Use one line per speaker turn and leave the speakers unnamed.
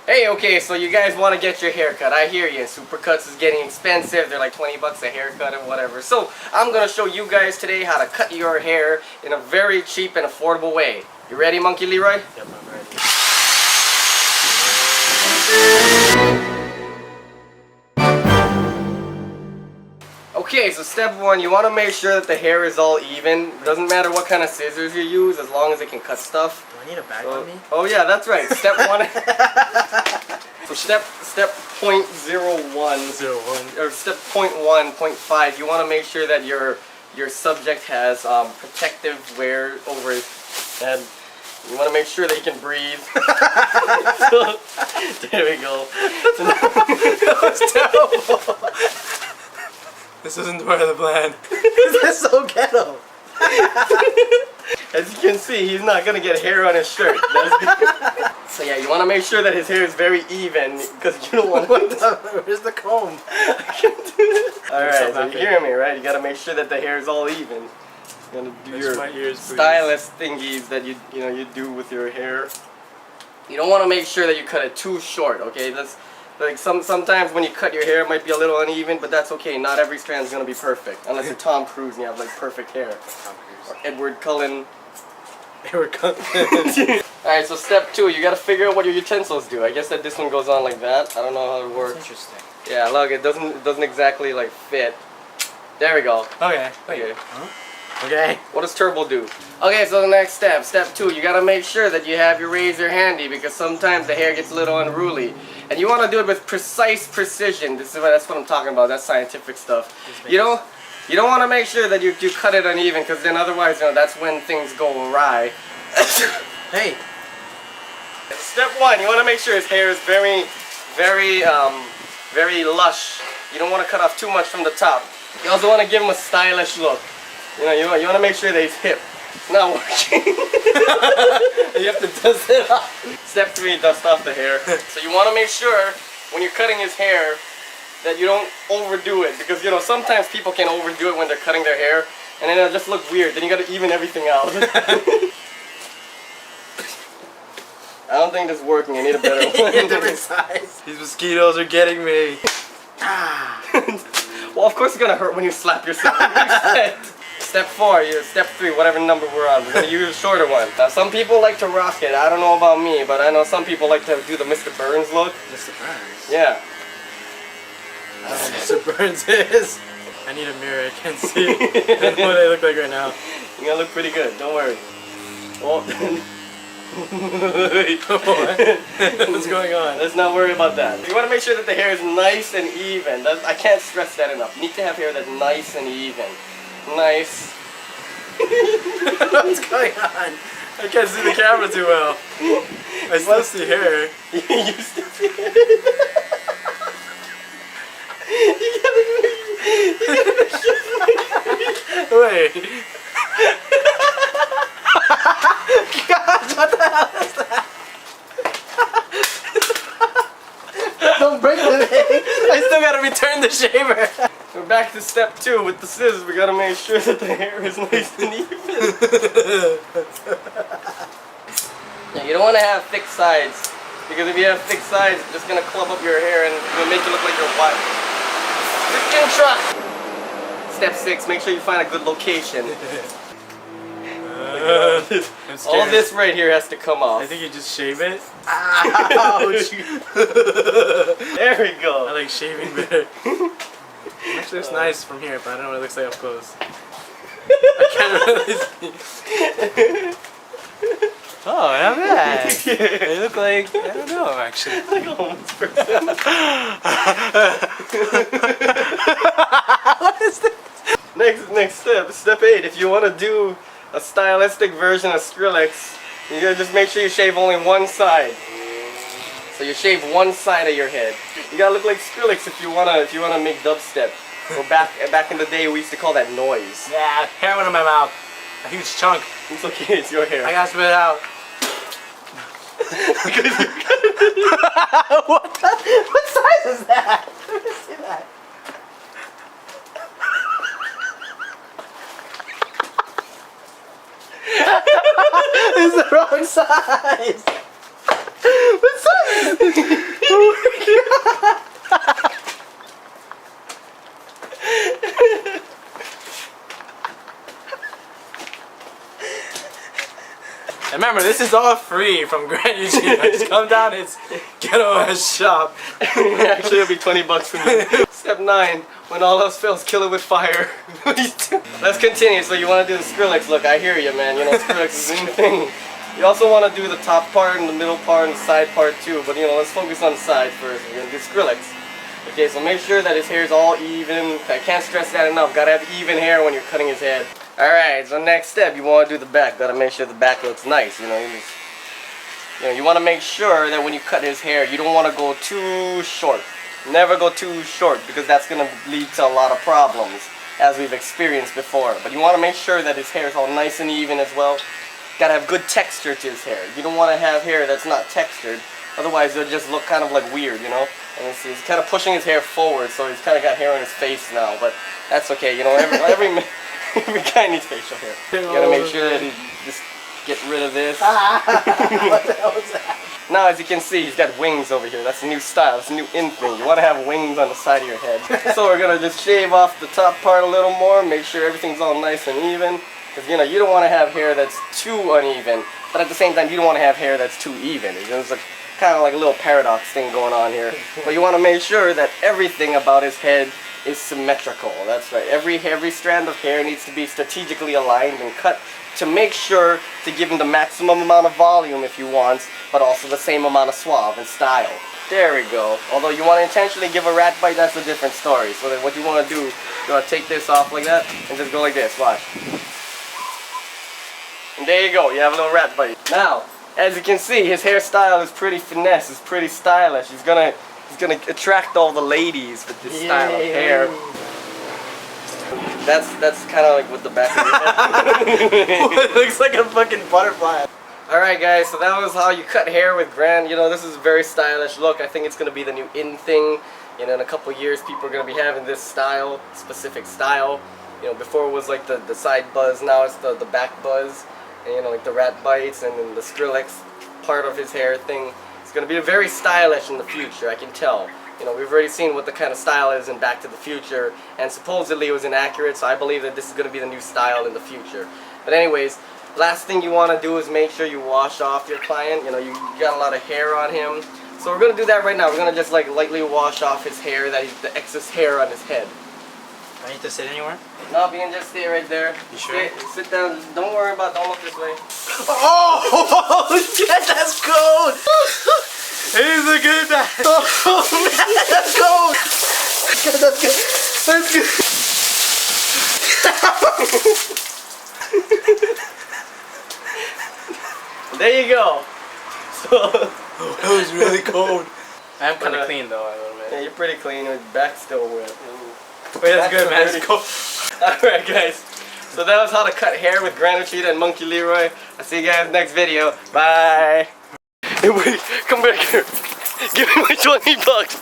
Hey, okay, so you guys want to get your hair cut. I hear you. Supercuts is getting expensive. They're like 20 bucks a haircut and whatever. So I'm going to show you guys today how to cut your hair in a very cheap and affordable way. You ready, Monkey Leroy?
Yep, I'm ready.
Okay, so step one, you want to make sure that the hair is all even. Doesn't matter what kind of scissors you use, as long as it can cut stuff.
Do I need a bag on me?
Oh yeah, that's right. Step one. So step 0.01 or step 0.1, you want to make sure that your subject has protective wear over his head. You want to make sure that he can breathe. So, there we go.
That was terrible. This isn't part of the plan. This is so ghetto.
As you can see, he's not gonna get hair on his shirt. So yeah, you want to make sure that his hair is very even, because you don't want to.
Where's the comb?
Alright, so you hear me, right? You gotta make sure that the hair is all even. You gotta do your stylist thingies that you do with your hair. You don't want to make sure that you cut it too short, okay? That's like sometimes when you cut your hair, it might be a little uneven, but that's okay. Not every strand is gonna be perfect, unless you're Tom Cruise and you have like perfect hair. Or Edward Cullen. Alright, so step 2, you gotta figure out what your utensils do. I guess that this one goes on like that. I don't know how it works.
That's interesting.
Yeah, look, it doesn't exactly like fit. There we go.
Okay.
Okay.
Huh? Okay.
What does turbo do? Okay, so the next step, step 2, you gotta make sure that you have your razor handy, because sometimes the hair gets a little unruly. And you wanna do it with precise precision. That's what I'm talking about, that's scientific stuff. You don't wanna make sure that you cut it uneven, because then otherwise, that's when things go awry.
Hey.
Step 1, you wanna make sure his hair is very lush. You don't wanna cut off too much from the top. You also wanna give him a stylish look. You want to make sure that he's hip. It's not working. You have to dust it off. Step 3, dust off the hair. So you want to make sure when you're cutting his hair that you don't overdo it, because sometimes people can overdo it when they're cutting their hair, and then it'll just look weird. Then you got to even everything out. I don't think this is working. I need a better one.
Different size. These mosquitoes are getting me.
Well, of course it's gonna hurt when you slap yourself. Step 4, step 3, whatever number we're on, we're going to use a shorter one. Now, some people like to rock it. I don't know about me, but I know some people like to do the Mr. Burns look.
Mr. Burns?
Yeah.
I don't know what Mr. Burns is. I need a mirror, I can't see what I look like right now.
You're going to look pretty good, don't worry. Oh.
What's going on?
Let's not worry about that. You want to make sure that the hair is nice and even. I can't stress that enough. You need to have hair that's nice and even. Nice.
What's going on? I can't see the camera too well. I still see hair.
You still see hair? You gotta make sure.
Wait. Gosh, what the hell is that? Don't break the thing. I still gotta return the shaver.
We're back to step 2 with the scissors. We gotta make sure that the hair is nice and even. Yeah, you don't want to have thick sides, because if you have thick sides, it's just gonna clump up your hair and it'll make you look like your wife. Freaking truck. Step 6, make sure you find a good location. All this right here has to come off.
I think you just shave it.
Ouch! There we go.
I like shaving better. Actually, it's nice from here, but I don't know what it looks like up close. I can't really see. Oh, not bad. They look like, I don't know, actually.
Like a homeless person.
What is this?
Next step, step 8. If you want to do a stylistic version of Skrillex, you gotta just make sure you shave only one side. So you shave one side of your head. You gotta look like Skrillex if you wanna make dubstep. Or back in the day, we used to call that noise.
Yeah, hair went in my mouth. A huge chunk.
It's okay, it's your hair.
I gotta spit it out. What size is that? Let me see that. It's the wrong size. What size? Remember, this is all free from Grand Eugene. Just come down, it's ghetto ass shop.
Actually, it'll be 20 bucks for me. Step 9. When all else fails, kill it with fire. Let's continue. So you want to do the Skrillex look. I hear you, man. You know, Skrillex is the thing. You also want to do the top part and the middle part and the side part too. But, you know, let's focus on the side first. We're going to do Skrillex. Okay, so make sure that his hair is all even. I can't stress that enough. Gotta have even hair when you're cutting his head. Alright, so next step, you want to do the back. Gotta make sure the back looks nice. You know, you want to make sure that when you cut his hair, you don't want to go too short. Never go too short, because that's going to lead to a lot of problems, as we've experienced before. But you want to make sure that his hair is all nice and even as well. Gotta have good texture to his hair. You don't want to have hair that's not textured. Otherwise, it'll just look kind of like weird, you know? And he's kind of pushing his hair forward, so he's kind of got hair on his face now. But that's okay, you know, every guy needs facial hair. You gotta make sure that he just get rid of this.
What the hell was that?
Now, as you can see, he's got wings over here. That's a new style. That's a new in thing. You want to have wings on the side of your head. So we're gonna just shave off the top part a little more. Make sure everything's all nice and even. Because, you know, you don't want to have hair that's too uneven. But at the same time, you don't want to have hair that's too even. It's like, kind of like a little paradox thing going on here. But you want to make sure that everything about his head is symmetrical. That's right. Every strand of hair needs to be strategically aligned and cut to make sure to give him the maximum amount of volume if you want, but also the same amount of suave and style. There we go. Although you want to intentionally give a rat bite, that's a different story. So then what you want to do, you want to take this off like that and just go like this. Watch. And there you go. You have a little rat bite. Now, as you can see, his hairstyle is pretty finesse. It's pretty stylish. He's gonna attract all the ladies with this style of hair. That's kind of like with the back of your head.
It looks like a fucking butterfly.
Alright guys, so that was how you cut hair with Grand. You know, this is a very stylish look. I think it's going to be the new in thing. You know, in a couple years, people are going to be having this style, specific style. You know, before it was like the side buzz, now it's the back buzz. And, you know, like the rat bites and then the Skrillex part of his hair thing. It's going to be very stylish in the future, I can tell. You know, we've already seen what the kind of style is in Back to the Future, and supposedly it was inaccurate, so I believe that this is going to be the new style in the future. But anyways, last thing you want to do is make sure you wash off your client. You know, you got a lot of hair on him. So we're going to do that right now. We're going to just like lightly wash off his hair, the excess hair on his head.
Do I need to sit anywhere?
No, you can just stay right there.
You sure?
Sit down. Don't worry about, don't look this way.
Oh, shit, that's cold! He's a good man. Oh, man, that's cold! That's good. That's good.
There you go. So,
that was really cold. I'm kind of clean though, a little bit.
Yeah, you're pretty clean. Your back's still wet.
Wait, that's good, man. It's cold.
Alright, guys. So that was how to cut hair with Granite Cheetah and Monkey Leroy. I'll see you guys next video. Bye. Hey, wait, come back here. Give me my 20 bucks.